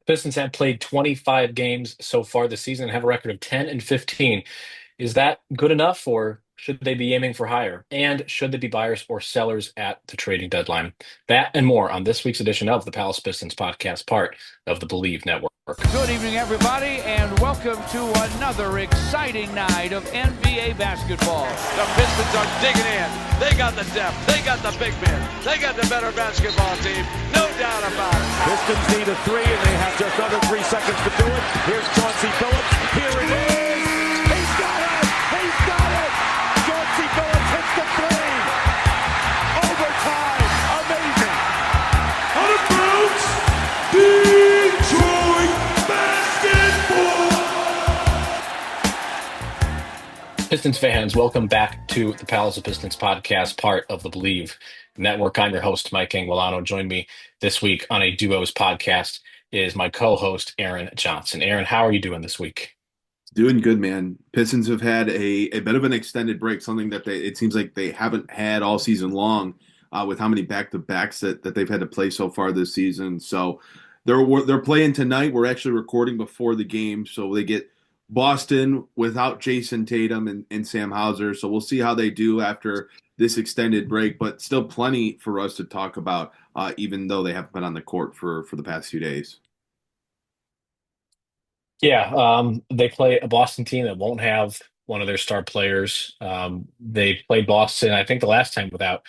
Pistons have played 25 games so far this season and have a record of 10 and 15. Is that good enough, or should they be aiming for higher? And should they be buyers or sellers at the trading deadline? That and more on this week's edition of the Palace Pistons Podcast, part of the Believe Network. Good evening, everybody, and welcome to another exciting night of NBA basketball. The Pistons are digging in. They got the depth. They got the big men. They got the better basketball team. No doubt about it. Pistons need a three, and they have just under 3 seconds to do it. Here's Chauncey Billups. Here it is. He's got it. He's got it. Chauncey Billups hits the three. Overtime. Amazing. Out of bounds. Detroit basketball. Pistons fans, welcome back to the Palace of Pistons Podcast, part of the Believe Network. I'm your host, Mike Anguilano. Join me this week on a duos podcast is my co-host, Aaron Johnson. Aaron, how are you doing this week? Doing good, man. Pistons have had a bit of an extended break, something that it seems like they haven't had all season long, with how many back-to-backs that they've had to play so far this season. So they're playing tonight. We're actually recording before the game, so they get Boston without Jason Tatum and Sam Hauser. So we'll see how they do after this extended break, but still plenty for us to talk about, even though they haven't been on the court for the past few days. Yeah, they play a Boston team that won't have one of their star players. They played Boston, I think, the last time without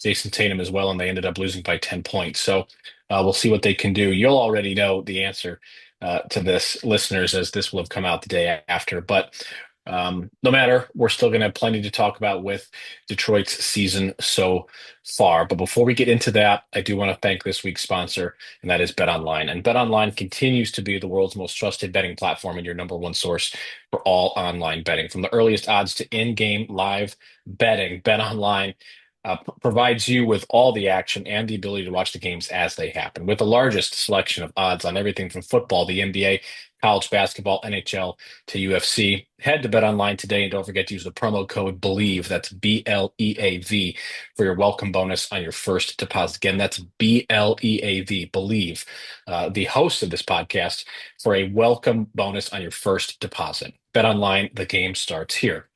Jason Tatum as well, and they ended up losing by 10 points. So we'll see what they can do. You'll already know the answer to this, listeners, as this will have come out the day after. But no matter, we're still going to have plenty to talk about with Detroit's season so far. But before we get into that, I do want to thank this week's sponsor, and that is BetOnline. And BetOnline continues to be the world's most trusted betting platform and your number one source for all online betting. From the earliest odds to in-game live betting, BetOnline provides you with all the action and the ability to watch the games as they happen. With the largest selection of odds on everything from football, the NBA, college basketball, NHL to UFC. Head to BetOnline today and don't forget to use the promo code BELIEVE, that's BLEAV, for your welcome bonus on your first deposit. Again, that's BLEAV, BELIEVE, the host of this podcast, for a welcome bonus on your first deposit. BetOnline, the game starts here.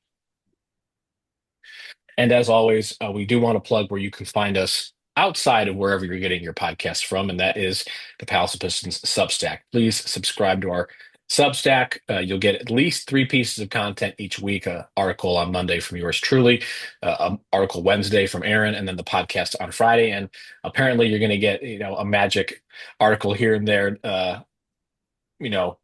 And as always, we do want to plug where you can find us outside of wherever you're getting your podcast from, and that is the Palace of Pistons Substack. Please subscribe to our Substack. You'll get at least 3 pieces of content each week: an article on Monday from yours truly, an article Wednesday from Aaron, and then the podcast on Friday. And apparently you're going to get, a magic article here and there,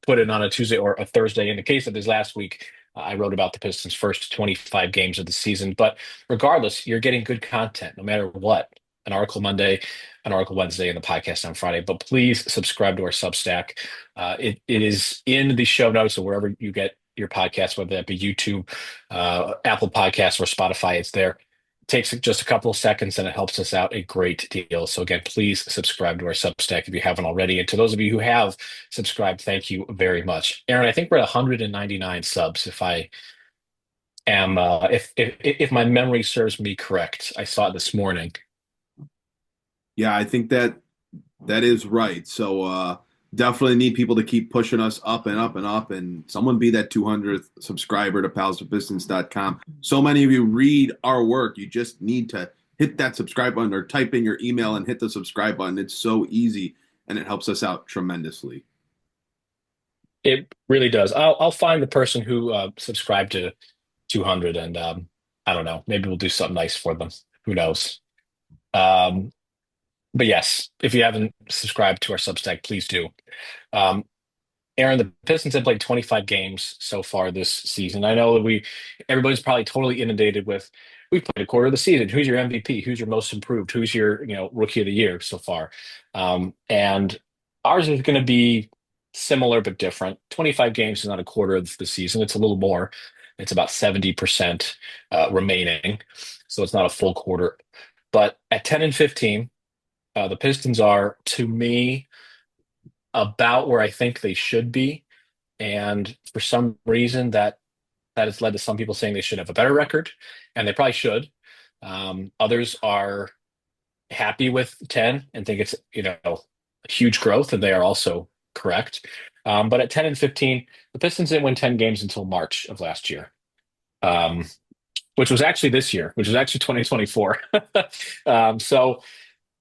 put in on a Tuesday or a Thursday. In the case of this last week, I wrote about the Pistons' first 25 games of the season. But regardless, you're getting good content no matter what. An article Monday, an article Wednesday, and the podcast on Friday. But please subscribe to our Substack. It is in the show notes or wherever you get your podcast, whether that be YouTube, Apple Podcasts, or Spotify. It's there. It takes just a couple of seconds, and it helps us out a great deal. So again, please subscribe to our Substack if you haven't already. And to those of you who have subscribed, thank you very much. Aaron, I think we're at 199 subs. If I am, if my memory serves me correct, I saw it this morning. Yeah, I think that is right. So definitely need people to keep pushing us up and up and up, and someone be that 200th subscriber to palesofpistons.com. So many of you read our work. You just need to hit that subscribe button or type in your email and hit the subscribe button. It's so easy, and it helps us out tremendously. It really does. I'll find the person who subscribed to 200, and I don't know. Maybe we'll do something nice for them. Who knows? But yes, if you haven't subscribed to our Substack, please do. Aaron, the Pistons have played 25 games so far this season. I know that everybody's probably totally inundated with, we've played a quarter of the season. Who's your MVP? Who's your most improved? Who's your, rookie of the year so far? And ours is going to be similar but different. 25 games is not a quarter of the season. It's a little more. It's about 70% remaining. So it's not a full quarter. But at 10 and 15, the Pistons are, to me, about where I think they should be. And for some reason, that has led to some people saying they should have a better record, and they probably should. Others are happy with 10 and think it's, huge growth, and they are also correct. But at 10-15, the Pistons didn't win 10 games until March of last year, um, which was actually this year, which was actually 2024. So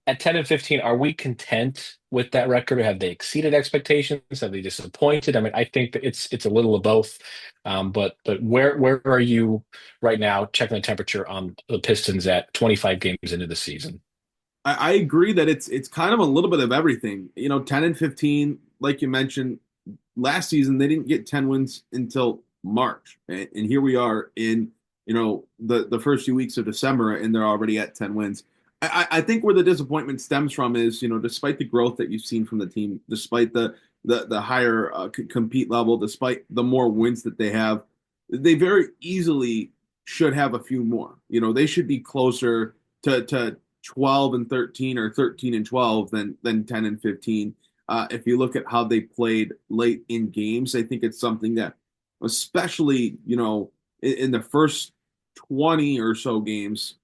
at 10-15, are we content with that record, or have they exceeded expectations? Have they disappointed? I mean, I think that it's a little of both. But where are you right now, checking the temperature on the Pistons at 25 games into the season? I agree that it's kind of a little bit of everything. 10-15, like you mentioned, last season they didn't get 10 wins until March, and here we are in the first few weeks of December, and they're already at 10 wins. I think where the disappointment stems from is, despite the growth that you've seen from the team, despite the higher compete level, despite the more wins that they have, they very easily should have a few more. They should be closer to 12-13 or 13-12 than 10-15. If you look at how they played late in games, I think it's something that, especially in the first 20 or so games,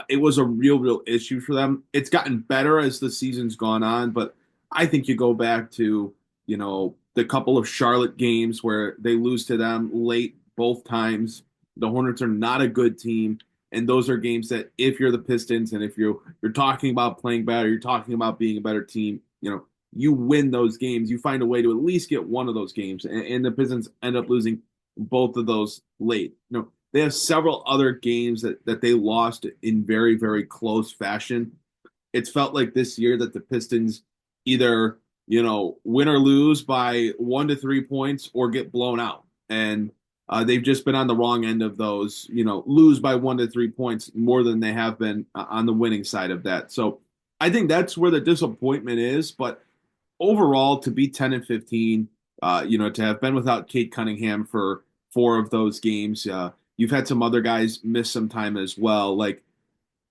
it was a real issue for them. It's gotten better as the season's gone on, but I think you go back to, the couple of Charlotte games where they lose to them late both times. The Hornets are not a good team, and those are games that if you're the Pistons and if you're talking about playing better, you're talking about being a better team, you win those games. You find a way to at least get one of those games, and the Pistons end up losing both of those late. They have several other games that they lost in very, very close fashion. It's felt like this year that the Pistons either, win or lose by 1 to 3 points or get blown out. And they've just been on the wrong end of those, lose by 1 to 3 points more than they have been on the winning side of that. So I think that's where the disappointment is. But overall, to be 10-15, to have been without Kate Cunningham for 4 of those games, you've had some other guys miss some time as well. Like,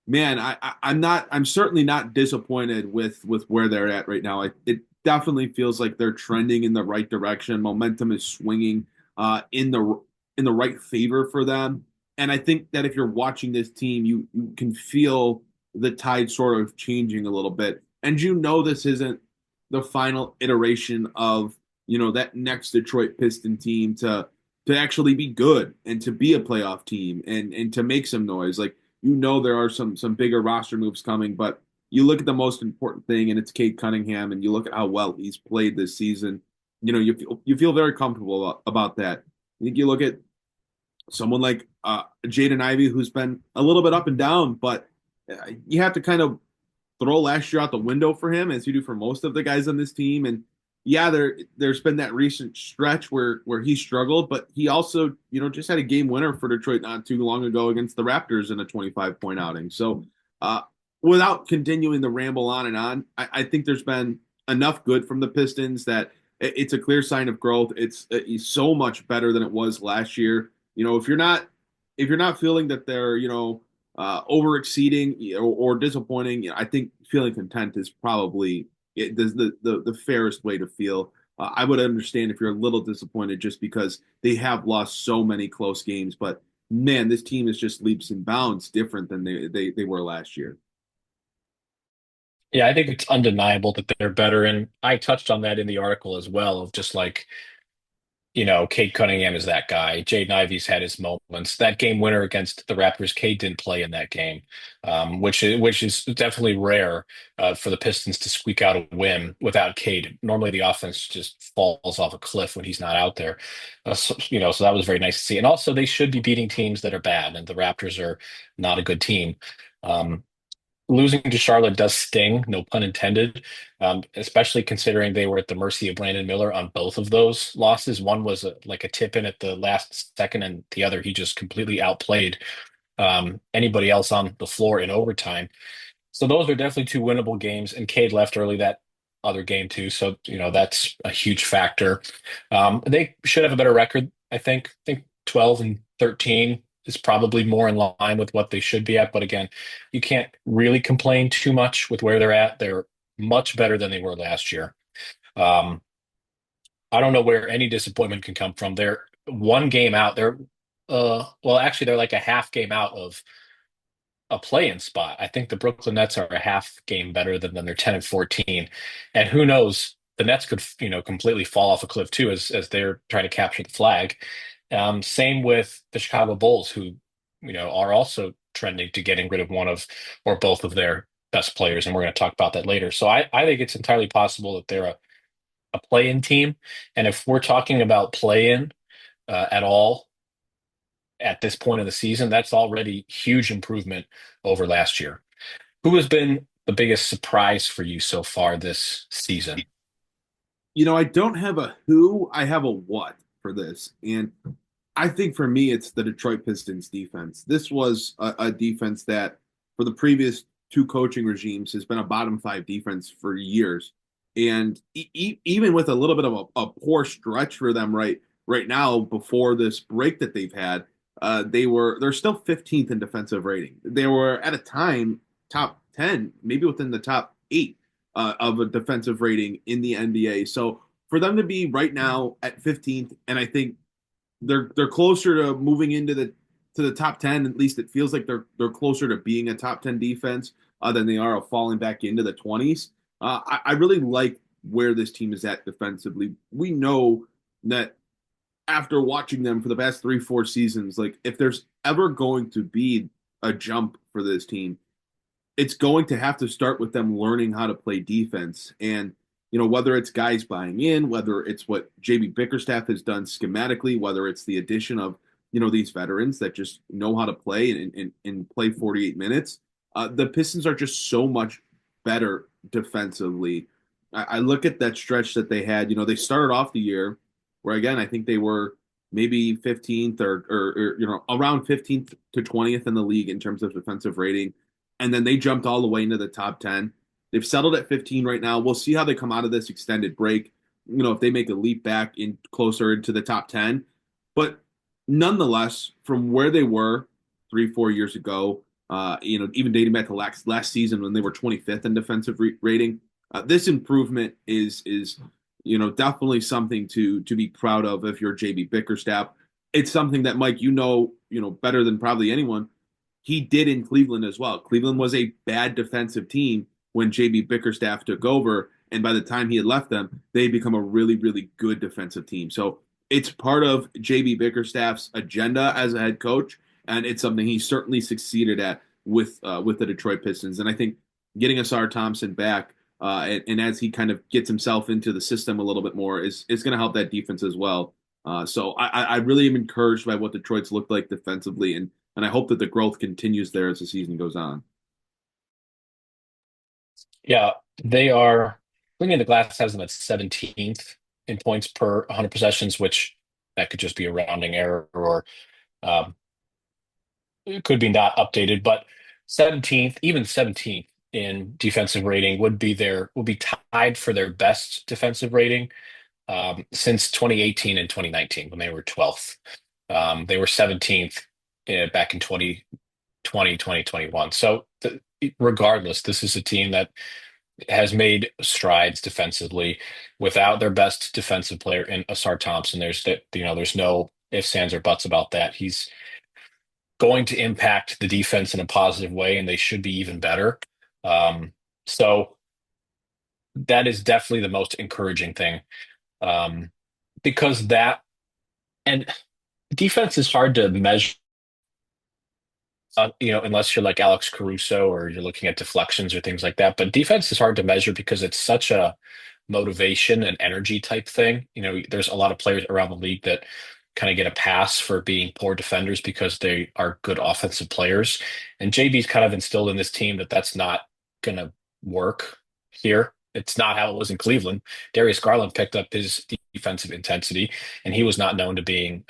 man, I'm certainly not disappointed with where they're at right now. It definitely feels like they're trending in the right direction. Momentum is swinging in the right favor for them. And I think that if you're watching this team, you can feel the tide sort of changing a little bit. And this isn't the final iteration of, that next Detroit Piston team to actually be good and to be a playoff team and to make some noise. Like, there are some bigger roster moves coming, but you look at the most important thing, and it's Cade Cunningham, and you look at how well he's played this season. You feel very comfortable about that. I think you look at someone like Jaden Ivey, who's been a little bit up and down, but you have to kind of throw last year out the window for him, as you do for most of the guys on this team. And yeah, there's been that recent stretch where he struggled, but he also, just had a game winner for Detroit not too long ago against the Raptors in a 25-point outing. So without continuing to ramble on and on, I think there's been enough good from the Pistons that it's a clear sign of growth. It's so much better than it was last year. If you're not feeling that they're, over exceeding or disappointing, I think feeling content is probably the fairest way to feel. I would understand if you're a little disappointed just because they have lost so many close games, but man, this team is just leaps and bounds different than they were last year. Yeah, I think it's undeniable that they're better. And I touched on that in the article as well, of just like, Cade Cunningham is that guy. Jaden Ivey's had his moments. That game winner against the Raptors, Cade didn't play in that game, which is definitely rare for the Pistons to squeak out a win without Cade. Normally, the offense just falls off a cliff when he's not out there. So that was very nice to see. And also, they should be beating teams that are bad, and the Raptors are not a good team. Um, Losing to Charlotte does sting, no pun intended, especially considering they were at the mercy of Brandon Miller on both of those losses. One was like a tip in at the last second, and the other he just completely outplayed anybody else on the floor in overtime. So those are definitely 2 winnable games, and Cade left early that other game too. So that's a huge factor. They should have a better record, I think. I think 12-13 is probably more in line with what they should be at. But again, you can't really complain too much with where they're at. They're much better than they were last year. Um, I don't know where any disappointment can come from. They're 1 game out. Actually, they're like a half game out of a play-in spot. I think the Brooklyn Nets are a half game better than them. They're 10-14, and who knows the Nets could, completely fall off a cliff too, as they're trying to capture the flag. Same with the Chicago Bulls, who, are also trending to getting rid of one of or both of their best players, and we're going to talk about that later. So I think it's entirely possible that they're a play-in team, and if we're talking about play-in at all at this point of the season, that's already huge improvement over last year. Who has been the biggest surprise for you so far this season? I don't have a who, I have a what for this. And I think for me, it's the Detroit Pistons defense. This was a defense that, for the previous two coaching regimes, has been a bottom five defense for years. And even with a little bit of a poor stretch for them right now, before this break that they've had, they're still 15th in defensive rating. They were at a time top 10, maybe within the top 8 of a defensive rating in the NBA. So for them to be right now at 15th, and I think they're closer to moving into the top 10. At least it feels like they're closer to being a top 10 defense than they are of falling back into the 20s. I really like where this team is at defensively. We know that after watching them for the past 3-4 seasons, like, if there's ever going to be a jump for this team, it's going to have to start with them learning how to play defense. And, whether it's guys buying in, whether it's what JB Bickerstaff has done schematically, whether it's the addition of, these veterans that just know how to play and play 48 minutes, the Pistons are just so much better defensively. I look at that stretch that they had. They started off the year where, again, I think they were maybe 15th or around 15th to 20th in the league in terms of defensive rating. And then they jumped all the way into the top 10. They've settled at 15 right now. We'll see how they come out of this extended break, if they make a leap back in closer into the top 10. But nonetheless, from where they were 3-4 years ago, even dating back to last season when they were 25th in defensive rating, this improvement is definitely something to be proud of if you're JB Bickerstaff. It's something that, Mike, better than probably anyone, he did in Cleveland as well. Cleveland was a bad defensive team when JB Bickerstaff took over, and by the time he had left them, they had become a really, really good defensive team. So it's part of JB Bickerstaff's agenda as a head coach, and it's something he certainly succeeded at with the Detroit Pistons. And I think getting Asar Thompson back, and as he kind of gets himself into the system a little bit more, is going to help that defense as well. So I really am encouraged by what Detroit's looked like defensively, and I hope that the growth continues there as the season goes on. Yeah, they are. Looking at the Glass has them at 17th in points per 100 possessions, which that could just be a rounding error, or um, it could be not updated. But 17th, even 17th in defensive rating would be tied for their best defensive rating since 2018 and 2019 when they were 12th. They were 17th back in 2020, 2021. So regardless, this is a team that has made strides defensively without their best defensive player in Asar Thompson. There's no ifs, ands, or buts about that. He's going to impact the defense in a positive way, and they should be even better. So that is definitely the most encouraging thing, because and defense is hard to measure. Unless you're like Alex Caruso or you're looking at deflections or things like that. But defense is hard to measure because it's such a motivation and energy type thing. There's a lot of players around the league that kind of get a pass for being poor defenders because they are good offensive players. And JB's kind of instilled in this team that that's not going to work here. It's not how it was in Cleveland. Darius Garland picked up his defensive intensity, and he was not known to being,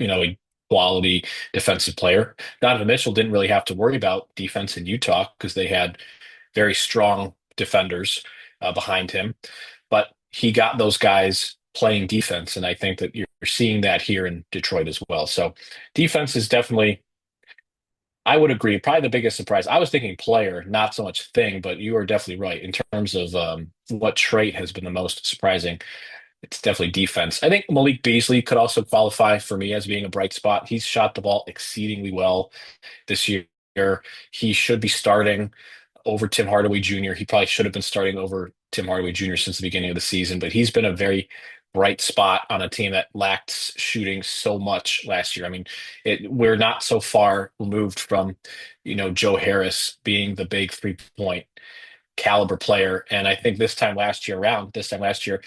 a quality defensive player. Donovan Mitchell didn't really have to worry about defense in Utah because they had very strong defenders behind him, but he got those guys playing defense, and I think that you're seeing that here in Detroit as well. So defense is definitely, I would agree, probably the biggest surprise. I was thinking player, not so much thing, but you are definitely right in terms of what trait has been the most surprising. It's definitely defense. I think Malik Beasley could also qualify for me as being a bright spot. He's shot the ball exceedingly well this year. He should be starting over Tim Hardaway Jr. He probably should have been starting over Tim Hardaway Jr. since the beginning of the season, but he's been a very bright spot on a team that lacked shooting so much last year. I mean, we're not so far removed from, Joe Harris being the big 3-point caliber player. And I think this time last year, Bojan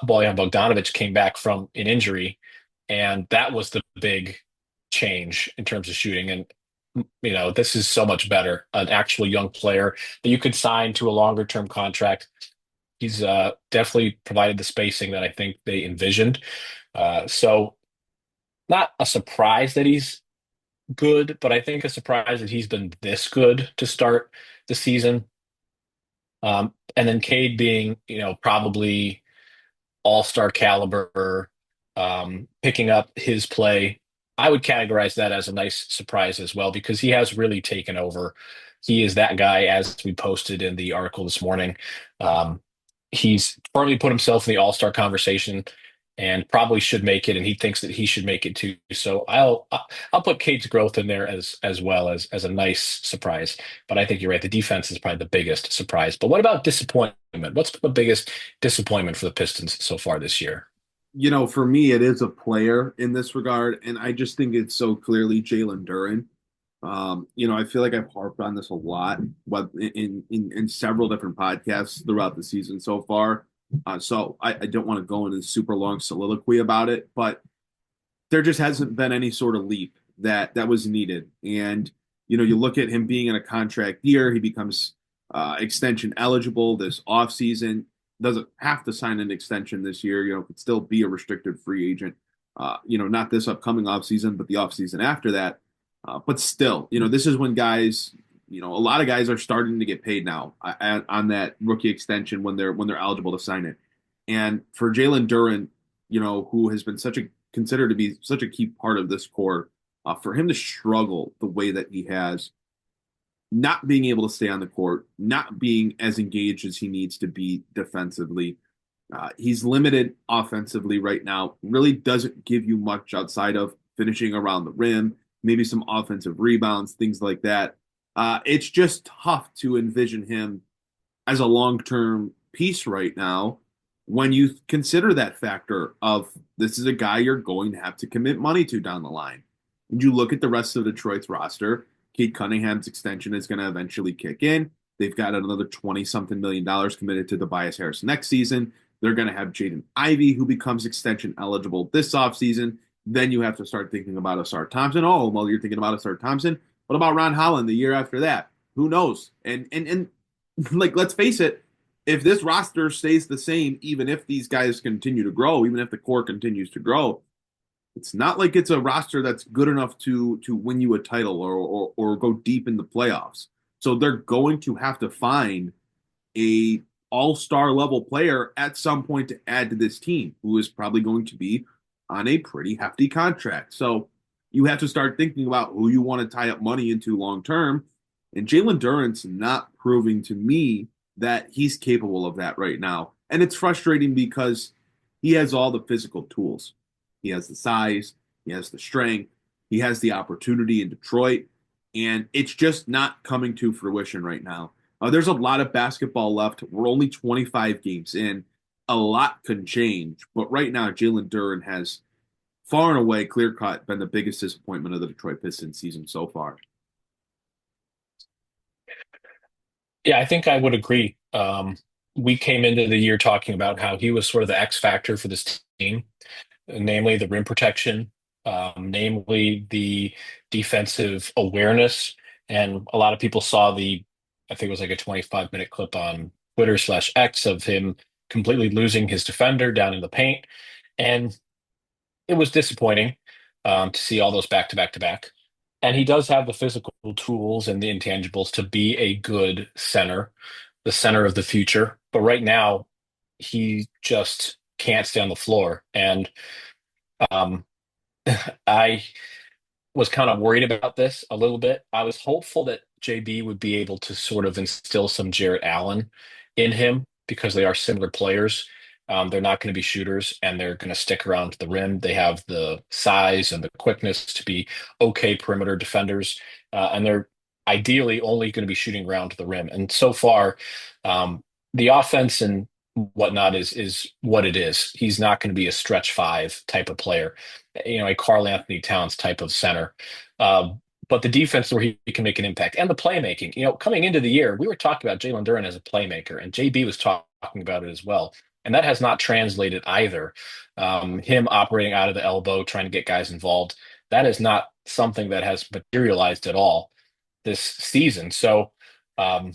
Bogdanovic came back from an injury, and that was the big change in terms of shooting. And this is so much better. An actual young player that you could sign to a longer term contract. He's definitely provided the spacing that I think they envisioned. So not a surprise that he's good, but I think a surprise that he's been this good to start the season. And then Cade being, probably all-star caliber, picking up his play. I would categorize that as a nice surprise as well, because he has really taken over. He is that guy, as we posted in the article this morning. He's partly put himself in the all-star conversation and probably should make it, and he thinks that he should make it too. So I'll put Cade's growth in there as well as a nice surprise. But I think you're right. The defense is probably the biggest surprise. But what about disappointment? What's the biggest disappointment for the Pistons so far this year? For me, it is a player in this regard, and I just think it's so clearly Jalen Duren. I feel like I've harped on this a lot, but in several different podcasts throughout the season so far. So I don't want to go into a super long soliloquy about it, but there just hasn't been any sort of leap that was needed. And, you look at him being in a contract year, he becomes extension eligible this offseason, doesn't have to sign an extension this year, could still be a restricted free agent, not this upcoming offseason, but the offseason after that. But still, this is when guys, a lot of guys are starting to get paid now on that rookie extension when they're eligible to sign it. And for Jalen Duren, who has been considered to be such a key part of this core, for him to struggle the way that he has, not being able to stay on the court, not being as engaged as he needs to be defensively. He's limited offensively right now, really doesn't give you much outside of finishing around the rim, maybe some offensive rebounds, things like that. It's just tough to envision him as a long-term piece right now when you consider that factor of this is a guy you're going to have to commit money to down the line. And you look at the rest of Detroit's roster, Cade Cunningham's extension is going to eventually kick in. They've got another $20-something million committed to Tobias Harris next season. They're going to have Jaden Ivey, who becomes extension eligible this offseason. Then you have to start thinking about Asar Thompson. Oh, well, you're thinking about Asar Thompson. What about Ron Holland the year after that? Who knows? And let's face it, if this roster stays the same, even if these guys continue to grow, even if the core continues to grow, it's not like it's a roster that's good enough to win you a title or go deep in the playoffs. So they're going to have to find a all-star level player at some point to add to this team, who is probably going to be on a pretty hefty contract. So you have to start thinking about who you want to tie up money into long-term. And Jalen Duren's not proving to me that he's capable of that right now. And it's frustrating because he has all the physical tools. He has the size, he has the strength, he has the opportunity in Detroit, and it's just not coming to fruition right now. There's a lot of basketball left. We're only 25 games in. A lot can change, but right now Jalen Duren has far and away, clear-cut, been the biggest disappointment of the Detroit Pistons season so far. Yeah, I think I would agree. We came into the year talking about how he was sort of the X factor for this team, namely the rim protection, namely the defensive awareness. And a lot of people saw I think it was like a 25-minute clip on Twitter/X of him completely losing his defender down in the paint. And it was disappointing to see all those back-to-back-to-back. And he does have the physical tools and the intangibles to be a good center, the center of the future. But right now, he just can't stay on the floor. And I was kind of worried about this a little bit. I was hopeful that JB would be able to sort of instill some Jarrett Allen in him because they are similar players. They're not going to be shooters, and they're going to stick around the rim. They have the size and the quickness to be okay perimeter defenders, and they're ideally only going to be shooting around to the rim. And so far, the offense and whatnot is what it is. He's not going to be a stretch five type of player, a Karl Anthony Towns type of center. But the defense where he can make an impact and the playmaking, coming into the year, we were talking about Jalen Duren as a playmaker, and JB was talking about it as well. And that has not translated either. Him operating out of the elbow, trying to get guys involved, that is not something that has materialized at all this season. So, but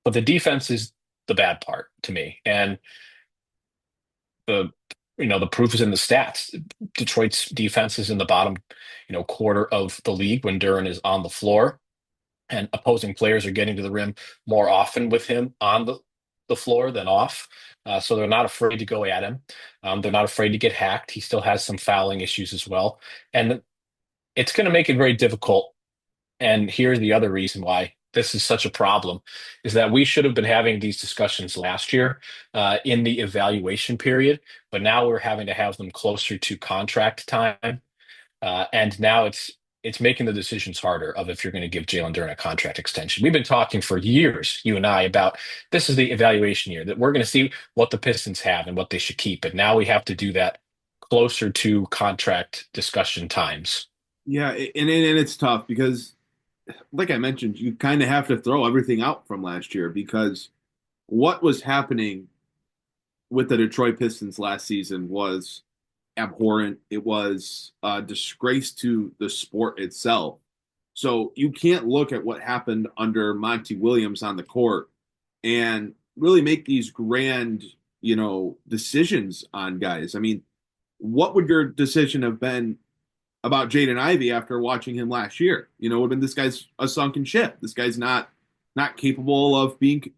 the defense is the bad part to me. And the proof is in the stats. Detroit's defense is in the bottom, quarter of the league when Duren is on the floor, and opposing players are getting to the rim more often with him on the floor than off. So they're not afraid to go at him. They're not afraid to get hacked. He still has some fouling issues as well. And it's going to make it very difficult. And here's the other reason why this is such a problem is that we should have been having these discussions last year in the evaluation period, but now we're having to have them closer to contract time. And now it's making the decisions harder of if you're going to give Jalen Duren a contract extension. We've been talking for years, you and I, about this is the evaluation year, that we're going to see what the Pistons have and what they should keep. But now we have to do that closer to contract discussion times. Yeah, and it's tough because, like I mentioned, you kind of have to throw everything out from last year because what was happening with the Detroit Pistons last season was abhorrent. It was a disgrace to the sport itself. So you can't look at what happened under Monty Williams on the court and really make these grand, decisions on guys. I mean, what would your decision have been about Jaden Ivey after watching him last year? It would have been, this guy's a sunken ship. This guy's not capable of being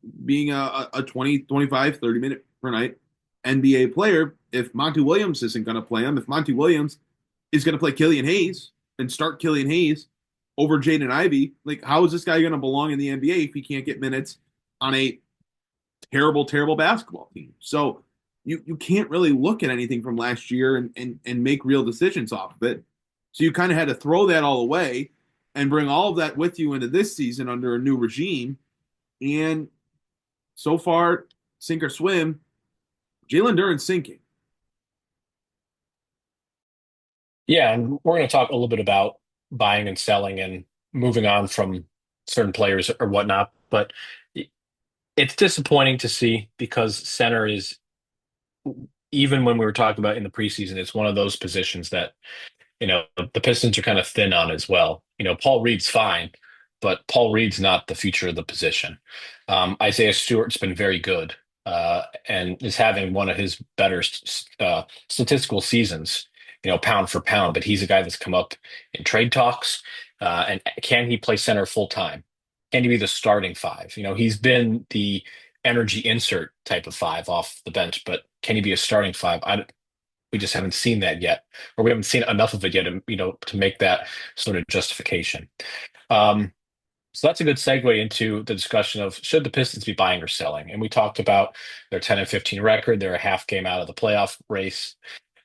a 20, 25, 30 minute per night NBA player if Monty Williams isn't going to play him. If Monty Williams is going to play Killian Hayes and start Killian Hayes over Jaden Ivey, like, how is this guy going to belong in the NBA if he can't get minutes on a terrible, terrible basketball team? So you can't really look at anything from last year and make real decisions off of it. So you kind of had to throw that all away and bring all of that with you into this season under a new regime. And so far, sink or swim, Jalen Duren's sinking. Yeah, and we're going to talk a little bit about buying and selling and moving on from certain players or whatnot. But it's disappointing to see because center is, even when we were talking about in the preseason, it's one of those positions that, the Pistons are kind of thin on as well. Paul Reed's fine, but Paul Reed's not the future of the position. Isaiah Stewart's been very good and is having one of his better statistical seasons, pound for pound, but he's a guy that's come up in trade talks. And can he play center full time? Can he be the starting five? He's been the energy insert type of five off the bench, but can he be a starting five? We just haven't seen that yet, or we haven't seen enough of it yet, to make that sort of justification. So that's a good segue into the discussion of should the Pistons be buying or selling? And we talked about their 10-15 record. They're a half game out of the playoff race.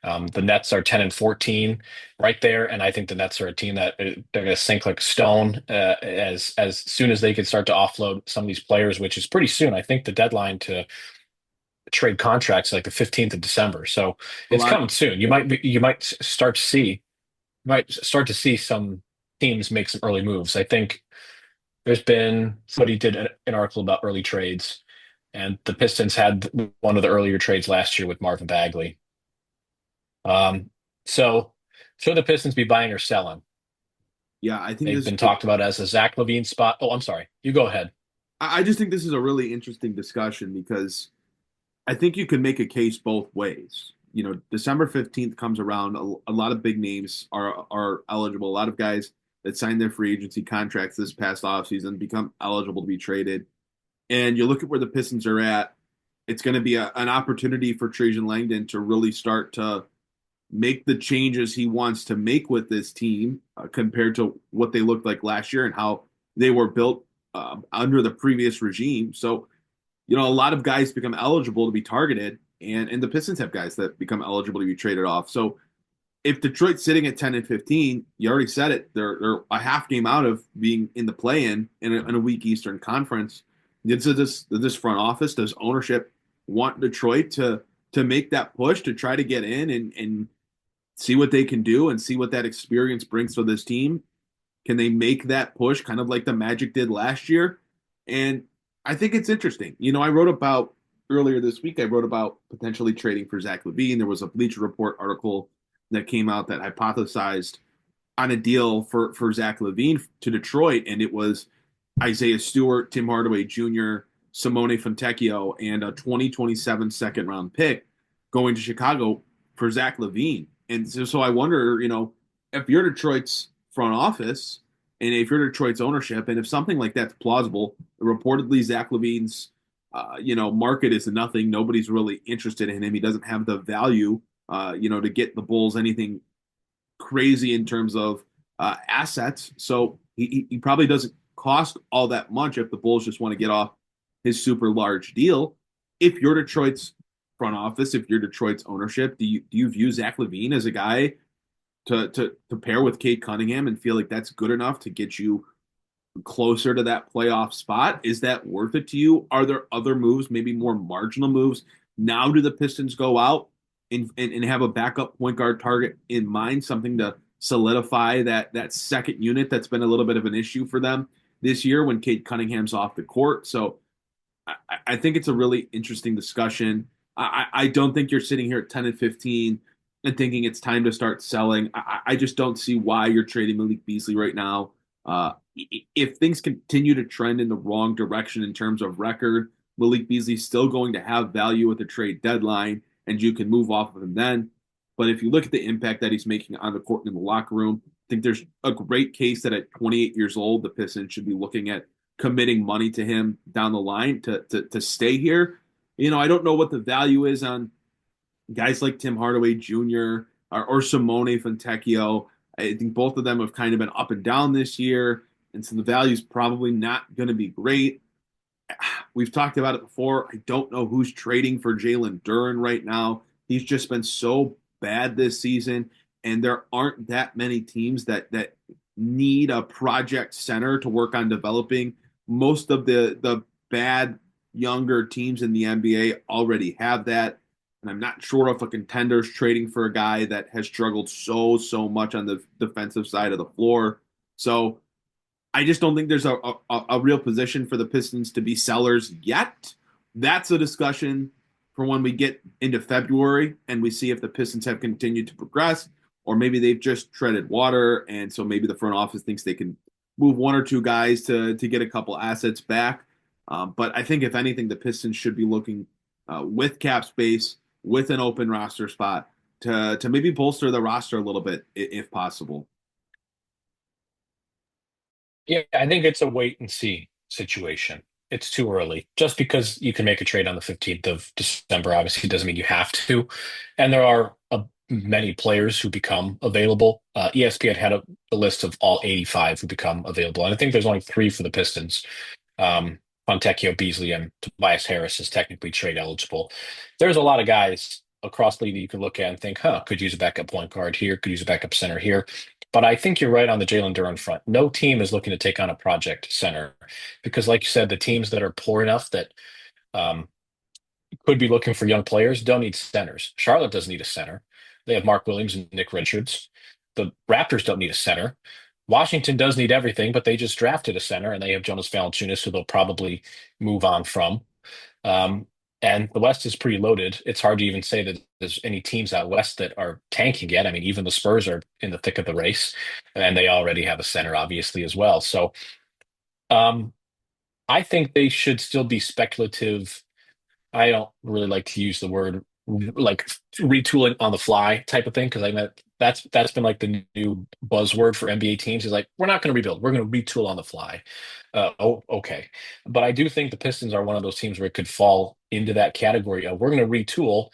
The Nets are 10-14 right there. And I think the Nets are a team that they're going to sink like a stone as soon as they can start to offload some of these players, which is pretty soon. I think the deadline to trade contracts like the 15th of December. So it's coming soon. You might start to see some teams make some early moves. I think there's been somebody did an article about early trades, and the Pistons had one of the earlier trades last year with Marvin Bagley. So should the Pistons be buying or selling? Yeah, I think they've been talked about as a Zach LaVine spot. Oh, I'm sorry. You go ahead. I just think this is a really interesting discussion because I think you can make a case both ways. December 15th comes around. A lot of big names are eligible. A lot of guys that signed their free agency contracts this past offseason become eligible to be traded. And you look at where the Pistons are at, it's going to be an opportunity for Trajan Langdon to really start to make the changes he wants to make with this team compared to what they looked like last year and how they were built under the previous regime. So, a lot of guys become eligible to be targeted, and the Pistons have guys that become eligible to be traded off. So if Detroit's sitting at 10-15, you already said it. They're a half game out of being in the play-in in a weak Eastern Conference. This front office, does ownership want Detroit to make that push to try to get in and see what they can do and see what that experience brings to this team? Can they make that push, kind of like the Magic did last year? And I think it's interesting. I wrote about earlier this week. I wrote about potentially trading for Zach LaVine. There was a Bleacher Report article that came out that hypothesized on a deal for Zach LaVine to Detroit, and it was Isaiah Stewart, Tim Hardaway Jr., Simone Fontecchio, and a 2027 second round pick going to Chicago for Zach LaVine. And so I wonder, if you're Detroit's front office and if you're Detroit's ownership, and if something like that's plausible, reportedly Zach LaVine's market is nothing. Nobody's really interested in him. He doesn't have the value, to get the Bulls anything crazy in terms of assets. So he probably doesn't cost all that much if the Bulls just want to get off his super large deal. If you're Detroit's front office, if you're Detroit's ownership, do you view Zach LaVine as a guy to pair with Cade Cunningham and feel like that's good enough to get you closer to that playoff spot? Is that worth it to you? Are there other moves, maybe more marginal moves? Now do the Pistons go out and have a backup point guard target in mind, something to solidify that second unit that's been a little bit of an issue for them this year when Cade Cunningham's off the court? So I think it's a really interesting discussion. I don't think you're sitting here at 10-15 and thinking it's time to start selling. I just don't see why you're trading Malik Beasley right now. If things continue to trend in the wrong direction in terms of record, Malik Beasley's still going to have value at the trade deadline, and you can move off of him then. But if you look at the impact that he's making on the court and in the locker room, I think there's a great case that at 28 years old, the Pistons should be looking at committing money to him down the line to stay here. I don't know what the value is on guys like Tim Hardaway Jr. or Simone Fontecchio. I think both of them have kind of been up and down this year, and so the value is probably not going to be great. We've talked about it before. I don't know who's trading for Jalen Duren right now. He's just been so bad this season, and there aren't that many teams that need a project center to work on developing. Most of the bad younger teams in the NBA already have that. And I'm not sure if a contender's trading for a guy that has struggled so much on the defensive side of the floor. So I just don't think there's a real position for the Pistons to be sellers yet. That's a discussion for when we get into February and we see if the Pistons have continued to progress, or maybe they've just treaded water. And so maybe the front office thinks they can move one or two guys to get a couple assets back. But I think if anything, the Pistons should be looking with cap space, with an open roster spot to maybe bolster the roster a little bit if possible. Yeah, I think it's a wait and see situation. It's too early. Just because you can make a trade on the 15th of December obviously doesn't mean you have to. And there are many players who become available. ESPN had a list of all 85 who become available. And I think there's only 3 for the Pistons. Fontecchio, Beasley, and Tobias Harris is technically trade eligible. There's a lot of guys across the league that you could look at and think, could use a backup point guard here, could use a backup center here. But I think you're right on the Jalen Duren front. No team is looking to take on a project center because, like you said, the teams that are poor enough that could be looking for young players don't need centers. Charlotte doesn't need a center. They have Mark Williams and Nick Richards. The Raptors don't need a center. Washington does need everything, but they just drafted a center, and they have Jonas Valanciunas, who they'll probably move on from. And the West is pretty loaded. It's hard to even say that there's any teams out West that are tanking yet. I mean, even the Spurs are in the thick of the race, and they already have a center, obviously, as well. So I think they should still be speculative. I don't really like to use the word like retooling on the fly type of thing because I know that's been like the new buzzword for NBA teams is like we're not going to rebuild, we're going to retool on the fly. Okay, but I do think the Pistons are one of those teams where it could fall into that category of we're going to retool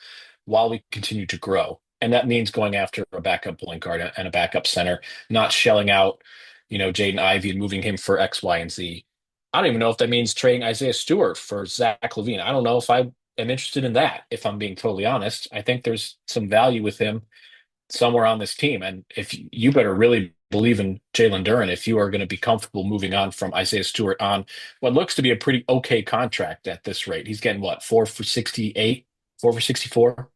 while we continue to grow, and that means going after a backup point guard and a backup center, not shelling out, Jaden Ivey and moving him for X, Y, and Z. I don't even know if that means trading Isaiah Stewart for Zach LaVine. I don't know if I am interested in that, if I'm being totally honest. I think there's some value with him somewhere on this team. And if you better really believe in Jalen Duren, if you are going to be comfortable moving on from Isaiah Stewart on what looks to be a pretty okay contract at this rate. He's getting what, 4 for 68, 4 for 64, I think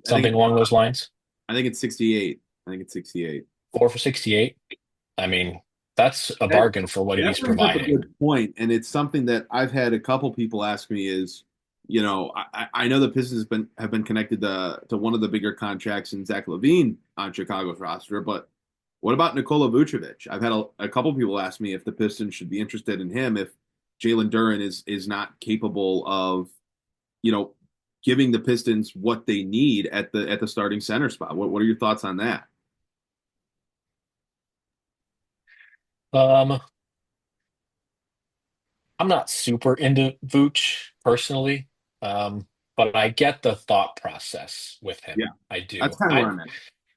something along those lines. I think it's 68. I think it's 68. 4 for 68. I mean, that's a That bargain for what that he's brings up a providing. good point, and it's something that I've had a couple people ask me is, I know the Pistons have been connected to one of the bigger contracts in Zach LaVine on Chicago's roster, but what about Nikola Vucevic? I've had a couple people ask me if the Pistons should be interested in him if Jalen Duren is not capable of, you know, giving the Pistons what they need at the starting center spot. What are your thoughts on that? Um, I'm not super into Vooch personally, but I get the thought process with him. Yeah, I do. that's kind of where I'm at.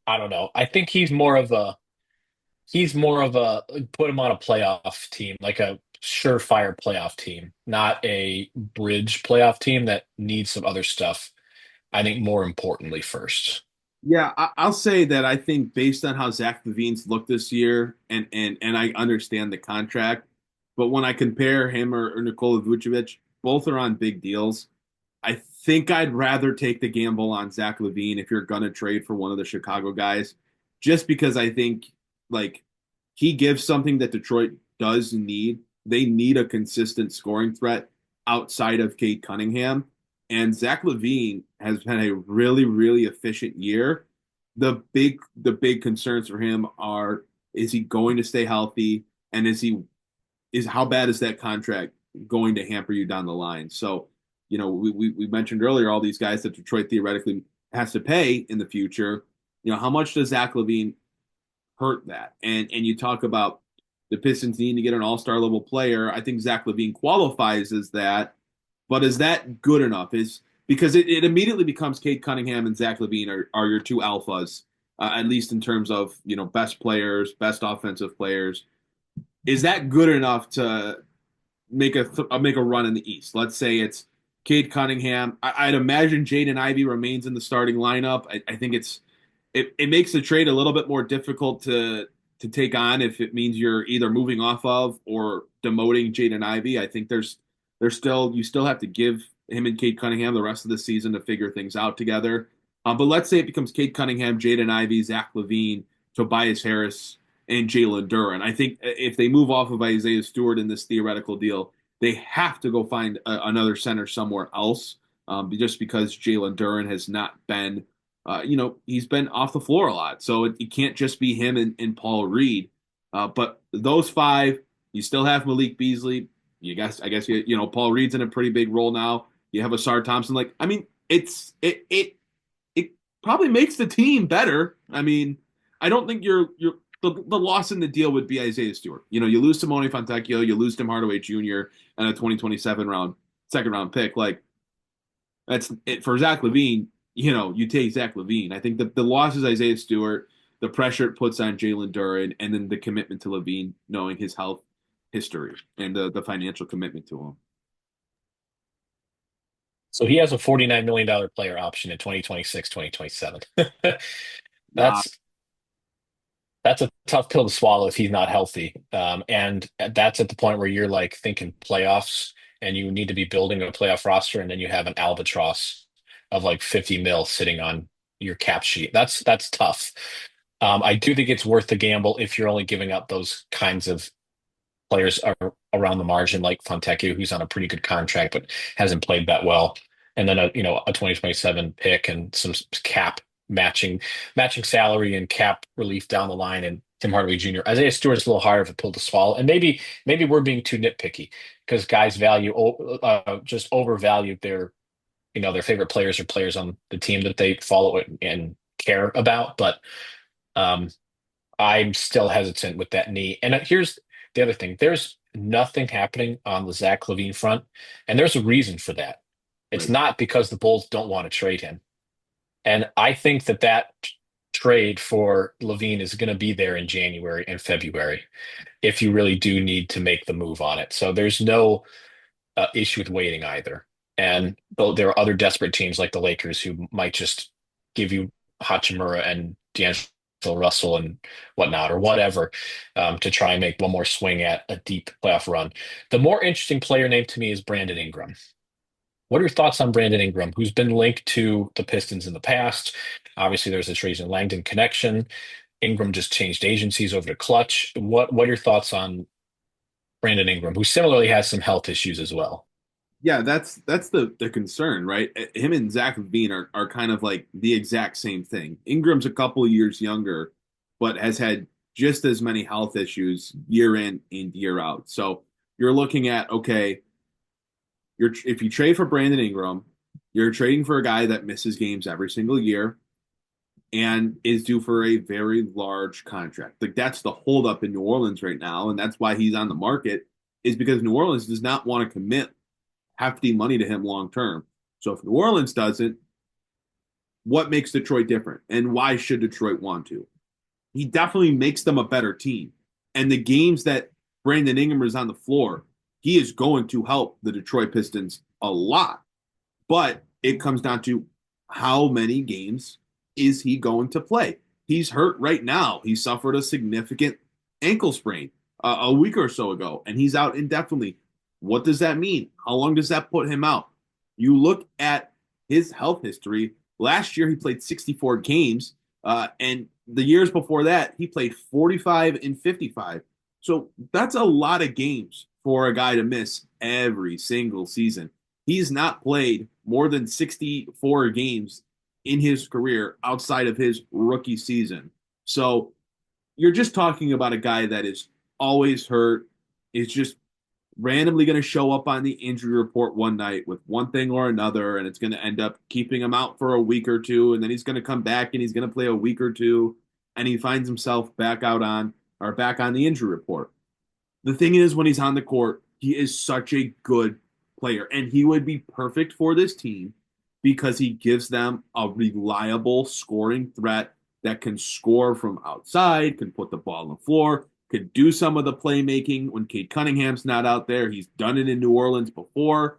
I don't know. I think he's more of a put him on a playoff team, like a surefire playoff team, not a bridge playoff team that needs some other stuff. I think more importantly first. Yeah, I'll say that I think based on how Zach LaVine's looked this year, and I understand the contract, but when I compare him or Nikola Vucevic, both are on big deals. I think I'd rather take the gamble on Zach LaVine if you're gonna trade for one of the Chicago guys, just because I think like he gives something that Detroit does need. They need a consistent scoring threat outside of Kate Cunningham. And Zach LaVine has had a really, really efficient year. The big concerns for him are, is he going to stay healthy? And is how bad is that contract going to hamper you down the line? So, we mentioned earlier all these guys that Detroit theoretically has to pay in the future. How much does Zach LaVine hurt that? And you talk about the Pistons needing to get an all-star level player. I think Zach LaVine qualifies as that, but is that good enough? Is because it immediately becomes Kate Cunningham and Zach LaVine are your two alphas, at least in terms of best players, best offensive players. Is that good enough to make a run in the East? Let's say it's Kate Cunningham. I'd imagine Jaden Ivey remains in the starting lineup. I think it makes the trade a little bit more difficult to take on if it means you're either moving off of or demoting Jaden Ivey. I think you still have to give him and Kate Cunningham the rest of the season to figure things out together. But let's say it becomes Kate Cunningham, Jaden Ivey, Zach LaVine, Tobias Harris, and Jalen Duren. I think if they move off of Isaiah Stewart in this theoretical deal, they have to go find another center somewhere else, just because Jalen Duren has not been, he's been off the floor a lot. So it can't just be him and Paul Reed. But those five, you still have Malik Beasley. I guess Paul Reed's in a pretty big role now. You have Asar Thompson. It probably makes the team better. I mean, I don't think the loss in the deal would be Isaiah Stewart. You lose Simone Fontecchio, you lose Tim Hardaway Jr. and a 2027 second round pick. Like that's it for Zach LaVine. You take Zach LaVine. I think the loss is Isaiah Stewart, the pressure it puts on Jalen Duren, and then the commitment to LaVine, knowing his health history and the financial commitment to him. So he has a $49 million player option in 2026, 2027. Wow. That's that's a tough pill to swallow if he's not healthy. And that's at the point where you're like thinking playoffs and you need to be building a playoff roster, and then you have an albatross of like 50 mil sitting on your cap sheet. That's tough. I do think it's worth the gamble if you're only giving up those kinds of players are around the margin, like Fontecchio, who's on a pretty good contract but hasn't played that well, and then a 2027 pick and some cap matching salary and cap relief down the line, and Tim Hardaway Jr. Isaiah Stewart's a little harder of a pill to swallow, and maybe we're being too nitpicky because guys just overvalue their favorite players or players on the team that they follow and care about, but I'm still hesitant with that knee. And here's the other thing. There's nothing happening on the Zach LaVine front, and there's a reason for that. It's Right. not because the Bulls don't want to trade him. And I think that trade for LaVine is going to be there in January and February if you really do need to make the move on it. So there's no issue with waiting either. And though there are other desperate teams like the Lakers who might just give you Hachimura and D'Angelo Russell and whatnot or whatever to try and make one more swing at a deep playoff run. The more interesting player name to me is Brandon Ingram. What are your thoughts on Brandon Ingram, who's been linked to the Pistons in the past? Obviously, there's this Trajan Langdon connection. Ingram just changed agencies over to Clutch. What are your thoughts on Brandon Ingram, who similarly has some health issues as well? Yeah, that's the concern, right? Him and Zach LaVine are kind of like the exact same thing. Ingram's a couple of years younger, but has had just as many health issues year in and year out. So you're looking at, okay, if you trade for Brandon Ingram, you're trading for a guy that misses games every single year and is due for a very large contract. Like that's the holdup in New Orleans right now, and that's why he's on the market, is because New Orleans does not want to commit hefty money to him long term. So if New Orleans doesn't, what makes Detroit different? And why should Detroit want to? He definitely makes them a better team. And the games that Brandon Ingram is on the floor, he is going to help the Detroit Pistons a lot. But it comes down to how many games is he going to play? He's hurt right now. He suffered a significant ankle sprain a week or so ago, and he's out indefinitely. What does that mean? How long does that put him out? You look at his health history. Last year, he played 64 games, and the years before that, he played 45 and 55. So that's a lot of games for a guy to miss every single season. He's not played more than 64 games in his career outside of his rookie season. So you're just talking about a guy that is always hurt, is just randomly going to show up on the injury report one night with one thing or another, and it's going to end up keeping him out for a week or two, and then he's going to come back and he's going to play a week or two, and he finds himself back on the injury report. The thing is, when he's on the court, he is such a good player, and he would be perfect for this team because he gives them a reliable scoring threat that can score from outside, can put the ball on the floor, could do some of the playmaking when Cade Cunningham's not out there. He's done it in New Orleans before.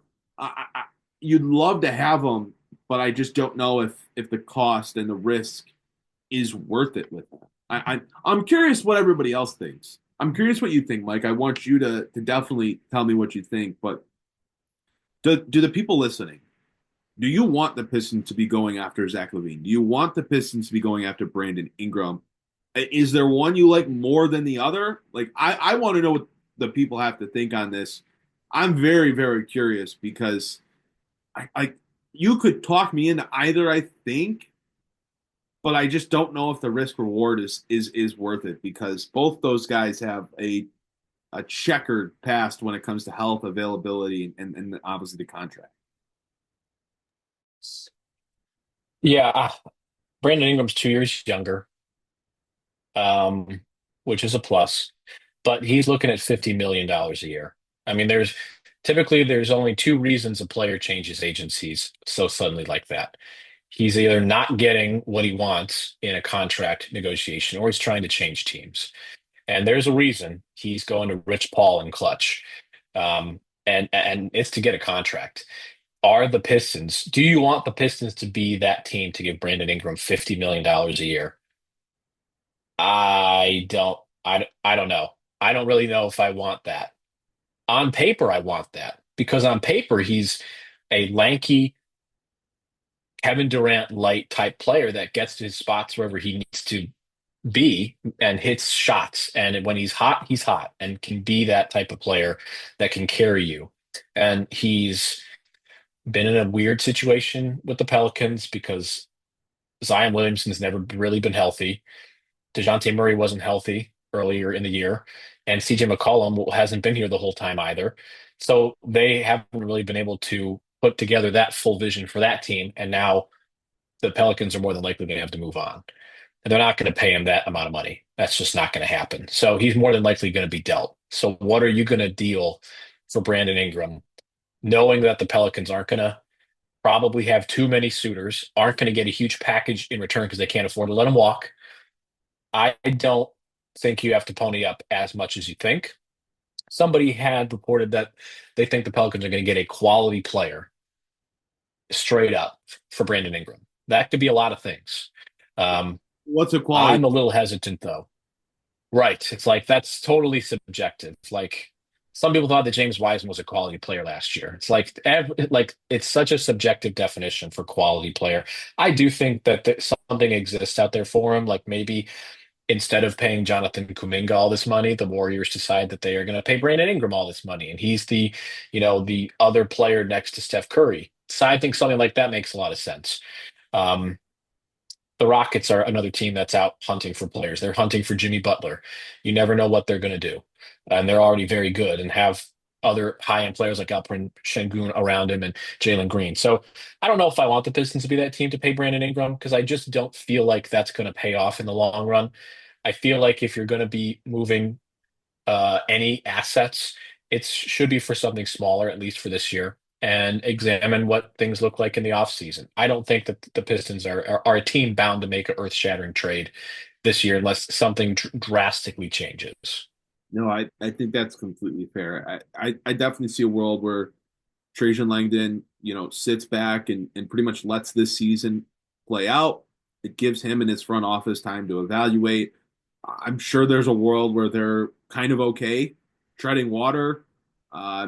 You'd love to have him, but I just don't know if the cost and the risk is worth it with him. I'm curious what everybody else thinks. I'm curious what you think, Mike. I want you to definitely tell me what you think. But do the people listening, do you want the Pistons to be going after Zach LaVine? Do you want the Pistons to be going after Brandon Ingram? Is there one you like more than the other? Like, I want to know what the people have to think on this. I'm very, very curious because you could talk me into either, I think, but I just don't know if the risk reward is worth it because both those guys have a checkered past when it comes to health, availability, and obviously the contract. Yeah, Brandon Ingram's 2 years younger, um, which is a plus, but he's looking at $50 million a year. I mean, there's only two reasons a player changes agencies so suddenly like that. He's either not getting what he wants in a contract negotiation, or he's trying to change teams. And there's a reason he's going to Rich Paul and Clutch, and it's to get a contract. Do you want the Pistons to be that team to give Brandon Ingram $50 million a year? I don't know. I don't really know if I want that. On paper, I want that because on paper, he's a lanky Kevin Durant light type player that gets to his spots wherever he needs to be and hits shots. And when he's hot and can be that type of player that can carry you. And he's been in a weird situation with the Pelicans because Zion Williamson's never really been healthy. DeJounte Murray wasn't healthy earlier in the year, and CJ McCollum hasn't been here the whole time either. So they haven't really been able to put together that full vision for that team. And now the Pelicans are more than likely going to have to move on. And they're not going to pay him that amount of money. That's just not going to happen. So he's more than likely going to be dealt. So what are you going to deal for Brandon Ingram, knowing that the Pelicans aren't going to probably have too many suitors, aren't going to get a huge package in return because they can't afford to let him walk? I don't think you have to pony up as much as you think. Somebody had reported that they think the Pelicans are going to get a quality player straight up for Brandon Ingram. That could be a lot of things. Um, What's a quality? I'm a little hesitant though. Right. It's like that's totally subjective. Like some people thought that James Wiseman was a quality player last year. It's like it's such a subjective definition for quality player. I do think that something exists out there for him. Like maybe instead of paying Jonathan Kuminga all this money, the Warriors decide that they are going to pay Brandon Ingram all this money, and he's the other player next to Steph Curry. So I think something like that makes a lot of sense. Um, the Rockets are another team that's out hunting for players. They're hunting for Jimmy Butler. You never know what they're going to do. And they're already very good and have other high-end players like Alperen Şengün around him and Jalen Green. So I don't know if I want the Pistons to be that team to pay Brandon Ingram because I just don't feel like that's going to pay off in the long run. I feel like if you're going to be moving any assets, it should be for something smaller, at least for this year, and examine what things look like in the offseason. I don't think that the Pistons are a team bound to make an earth-shattering trade this year unless something drastically changes. No, I think that's completely fair. I definitely see a world where Trajan Langdon, sits back and pretty much lets this season play out. It gives him and his front office time to evaluate. I'm sure there's a world where they're kind of okay treading water,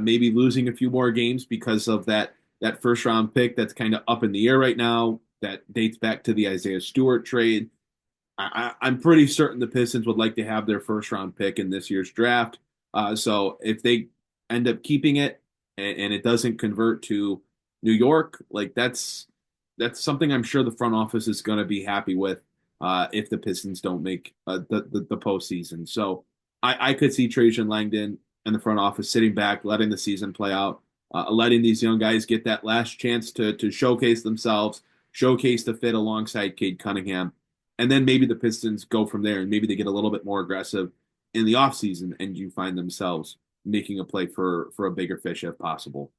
maybe losing a few more games because of that first round pick that's kind of up in the air right now. That dates back to the Isaiah Stewart trade. I'm pretty certain the Pistons would like to have their first round pick in this year's draft. So if they end up keeping it and it doesn't convert to New York, like that's something I'm sure the front office is going to be happy with if the Pistons don't make the postseason. So I could see Trajan Langdon and the front office sitting back, letting the season play out, letting these young guys get that last chance to showcase themselves, showcase the fit alongside Cade Cunningham. And then maybe the Pistons go from there and maybe they get a little bit more aggressive in the offseason and you find themselves making a play for a bigger fish if possible.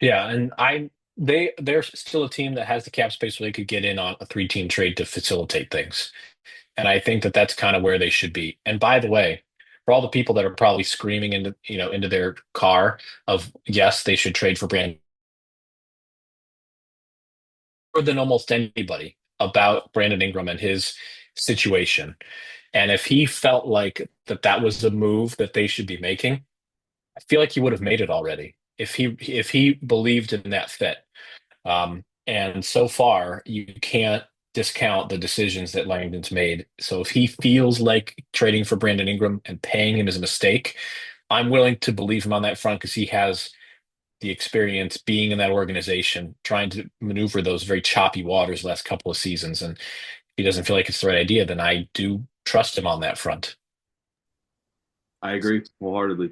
Yeah, and they're still a team that has the cap space where they could get in on a three-team trade to facilitate things. And I think that that's kind of where they should be. And by the way, for all the people that are probably screaming into their car of yes, they should trade for Brandon more than almost anybody about Brandon Ingram and his situation. And if he felt like that was the move that they should be making, I feel like he would have made it already. If he believed in that fit. And so far, you can't discount the decisions that Langdon's made. So if he feels like trading for Brandon Ingram and paying him is a mistake, I'm willing to believe him on that front because he has the experience being in that organization, trying to maneuver those very choppy waters last couple of seasons. And if he doesn't feel like it's the right idea, then I do trust him on that front. I agree wholeheartedly.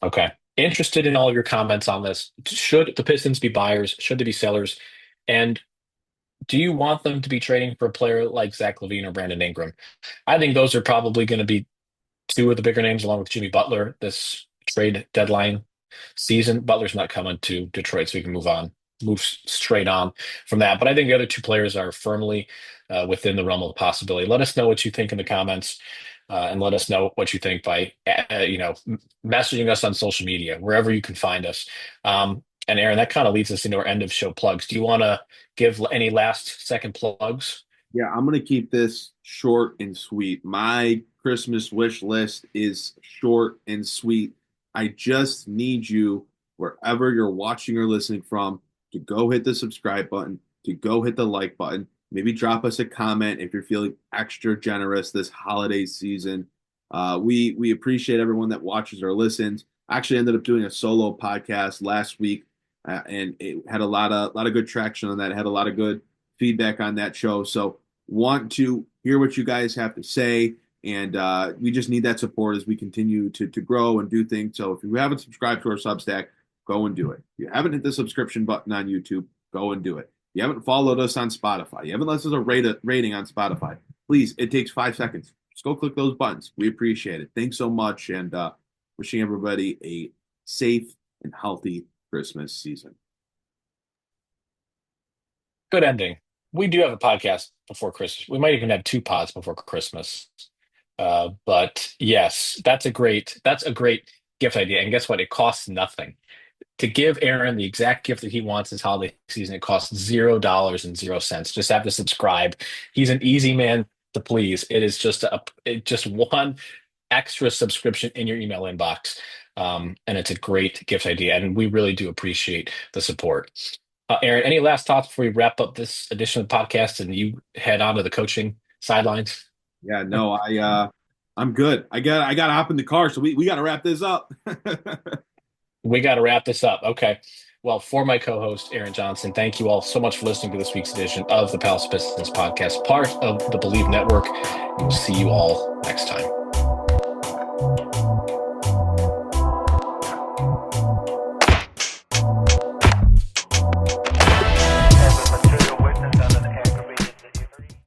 Okay. Interested in all of your comments on this. Should the Pistons be buyers? Should they be sellers? And do you want them to be trading for a player like Zach LaVine or Brandon Ingram? I think those are probably going to be two of the bigger names, along with Jimmy Butler, this trade deadline season. Butler's not coming to Detroit, so we can move straight on from that. But I think the other two players are firmly within the realm of possibility. Let us know what you think in the comments. And let us know what you think by, messaging us on social media, wherever you can find us. And Aaron, that kind of leads us into our end of show plugs. Do you want to give any last second plugs? Yeah, I'm going to keep this short and sweet. My Christmas wish list is short and sweet. I just need you, wherever you're watching or listening from, to go hit the subscribe button, to go hit the like button. Maybe drop us a comment if you're feeling extra generous this holiday season. We appreciate everyone that watches or listens. I actually ended up doing a solo podcast last week, and it had a lot of good traction on that. It had a lot of good feedback on that show. So want to hear what you guys have to say, and we just need that support as we continue to grow and do things. So if you haven't subscribed to our Substack, go and do it. If you haven't hit the subscription button on YouTube, go and do it. If you haven't followed us on Spotify, you haven't left us a rating on Spotify, please, it takes 5 seconds. Just go click those buttons. We appreciate it. Thanks so much, and wishing everybody a safe and healthy Christmas season. Good ending. We do have a podcast before Christmas. We might even have two pods before Christmas. But yes, that's a great gift idea. And guess what? It costs nothing. to give Aaron the exact gift that he wants this holiday season, it costs $0.00. Just have to subscribe. He's an easy man to please. It is just one extra subscription in your email inbox. And it's a great gift idea. And we really do appreciate the support. Aaron, any last thoughts before we wrap up this edition of the podcast and you head on to the coaching sidelines? Yeah, no, I'm good. I gotta hop in the car, so we gotta wrap this up. We got to wrap this up. Okay. Well, for my co-host, Aaron Johnson, thank you all so much for listening to this week's edition of the Palace of Pistons podcast, part of the Believe Network. We'll see you all next time.